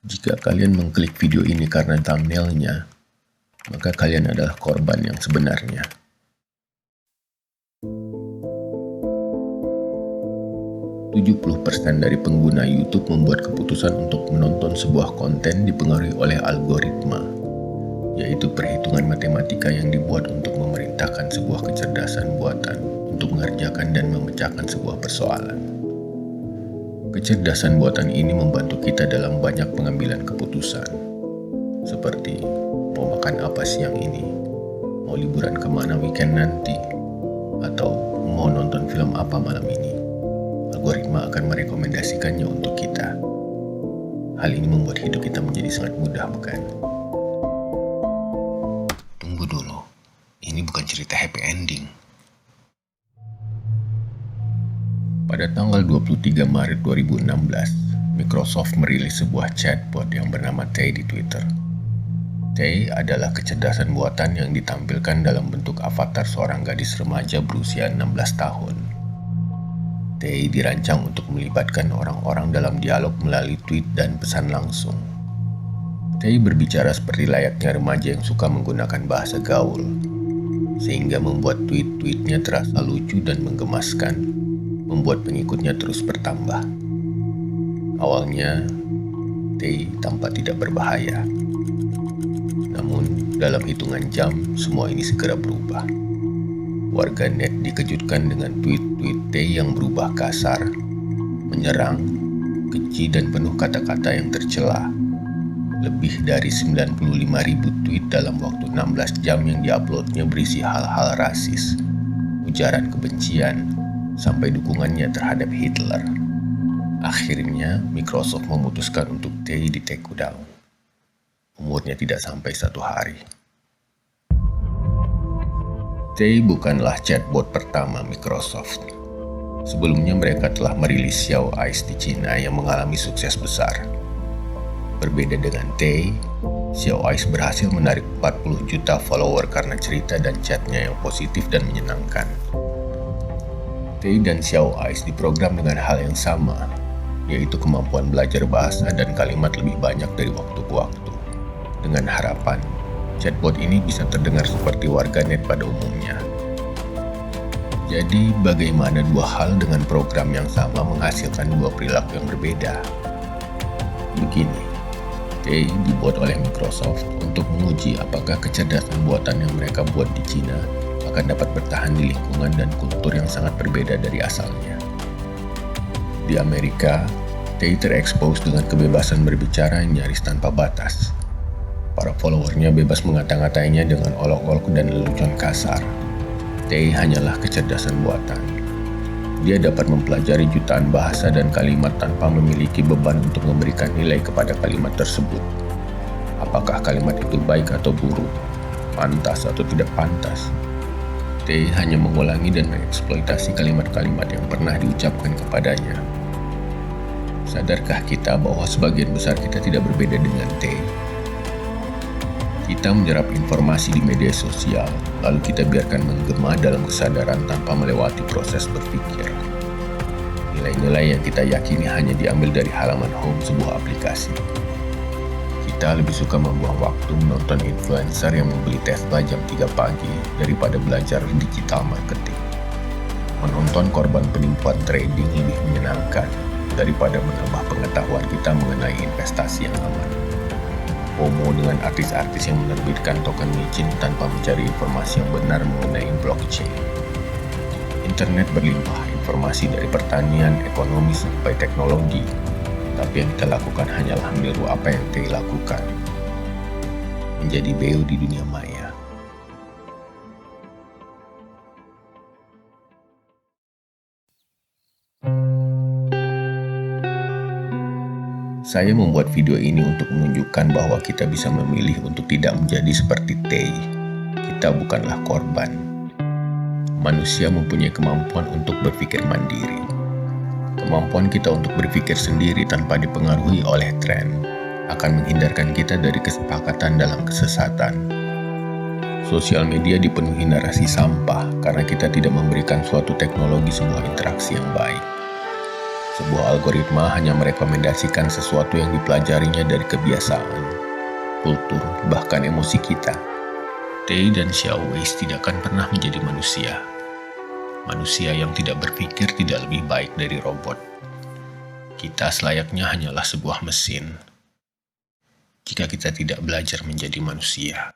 Jika kalian mengklik video ini karena thumbnailnya, maka kalian adalah korban yang sebenarnya. % dari pengguna YouTube membuat keputusan untuk menonton sebuah konten dipengaruhi oleh algoritma, yaitu perhitungan matematika yang dibuat untuk memerintahkan sebuah kecerdasan buatan untuk mengerjakan dan memecahkan sebuah persoalan. Kecerdasan buatan ini membantu kita dalam banyak pengambilan keputusan, seperti mau makan apa siang ini, mau liburan kemana weekend nanti, atau mau nonton film apa malam ini. Algoritma akan merekomendasikannya untuk kita. Hal ini membuat hidup kita menjadi sangat mudah, bukan? Tunggu dulu, ini bukan cerita happy ending. Pada tanggal 23 Maret 2016, Microsoft merilis sebuah chatbot yang bernama Tay di Twitter. Tay adalah kecerdasan buatan yang ditampilkan dalam bentuk avatar seorang gadis remaja berusia 16 tahun. Tay dirancang untuk melibatkan orang-orang dalam dialog melalui tweet dan pesan langsung. Tay berbicara seperti layaknya remaja yang suka menggunakan bahasa gaul, sehingga membuat tweet-tweetnya terasa lucu dan menggemaskan, membuat pengikutnya terus bertambah. Awalnya, Tay tampak tidak berbahaya. Namun, dalam hitungan jam, semua ini segera berubah. Warganet dikejutkan dengan tweet-tweet Tay yang berubah kasar, menyerang, keji dan penuh kata-kata yang tercela. Lebih dari 95.000 tweet dalam waktu 16 jam yang diuploadnya berisi hal-hal rasis, ujaran kebencian, sampai dukungannya terhadap Hitler. Akhirnya, Microsoft memutuskan untuk Tay di take down. Umurnya tidak sampai 1 hari. Tay bukanlah chatbot pertama Microsoft. Sebelumnya mereka telah merilis Xiao Ice di Cina yang mengalami sukses besar. Berbeda dengan Tay, Xiao Ice berhasil menarik 40 juta follower karena cerita dan chatnya yang positif dan menyenangkan. Tay dan Xiao Ice diprogram dengan hal yang sama, yaitu kemampuan belajar bahasa dan kalimat lebih banyak dari waktu ke waktu. Dengan harapan, chatbot ini bisa terdengar seperti warganet pada umumnya. Jadi, bagaimana dua hal dengan program yang sama menghasilkan dua perilaku yang berbeda? Begini, Tay dibuat oleh Microsoft untuk menguji apakah kecerdasan buatan yang mereka buat di Cina akan dapat bertahan di lingkungan dan kultur yang sangat berbeda dari asalnya. Di Amerika, Tay terekspos dengan kebebasan berbicara yang nyaris tanpa batas. Para followernya bebas mengata-ngatainya dengan olok-olok dan lelucon kasar. Tay hanyalah kecerdasan buatan. Dia dapat mempelajari jutaan bahasa dan kalimat tanpa memiliki beban untuk memberikan nilai kepada kalimat tersebut. Apakah kalimat itu baik atau buruk, pantas atau tidak pantas? Tay hanya mengulangi dan mengeksploitasi kalimat-kalimat yang pernah diucapkan kepadanya. Sadarkah kita bahwa sebagian besar kita tidak berbeda dengan Tay? Kita menyerap informasi di media sosial, lalu kita biarkan menggema dalam kesadaran tanpa melewati proses berpikir. Nilai-nilai yang kita yakini hanya diambil dari halaman home sebuah aplikasi. Kita lebih suka membuang waktu menonton influencer yang membeli Tesla jam 3 pagi daripada belajar digital marketing. Menonton korban penipuan trading lebih menyenangkan daripada menambah pengetahuan kita mengenai investasi yang aman. FOMO dengan artis-artis yang menerbitkan token micin tanpa mencari informasi yang benar mengenai blockchain. Internet berlimpah informasi dari pertanian, ekonomi, sampai teknologi. Tapi yang kita lakukan hanyalah meniru apa yang Tay lakukan. Menjadi beo di dunia maya. Saya membuat video ini untuk menunjukkan bahwa kita bisa memilih untuk tidak menjadi seperti Tay. Kita bukanlah korban. Manusia mempunyai kemampuan untuk berpikir mandiri. Kemampuan kita untuk berpikir sendiri tanpa dipengaruhi oleh tren akan menghindarkan kita dari kesepakatan dalam kesesatan. Sosial media dipenuhi narasi sampah karena kita tidak memberikan suatu teknologi sebuah interaksi yang baik. Sebuah algoritma hanya merekomendasikan sesuatu yang dipelajarinya dari kebiasaan, kultur, bahkan emosi kita. Tay dan Xiaowei tidak akan pernah menjadi manusia. Manusia yang tidak berpikir tidak lebih baik dari robot. Kita selayaknya hanyalah sebuah mesin jika kita tidak belajar menjadi manusia.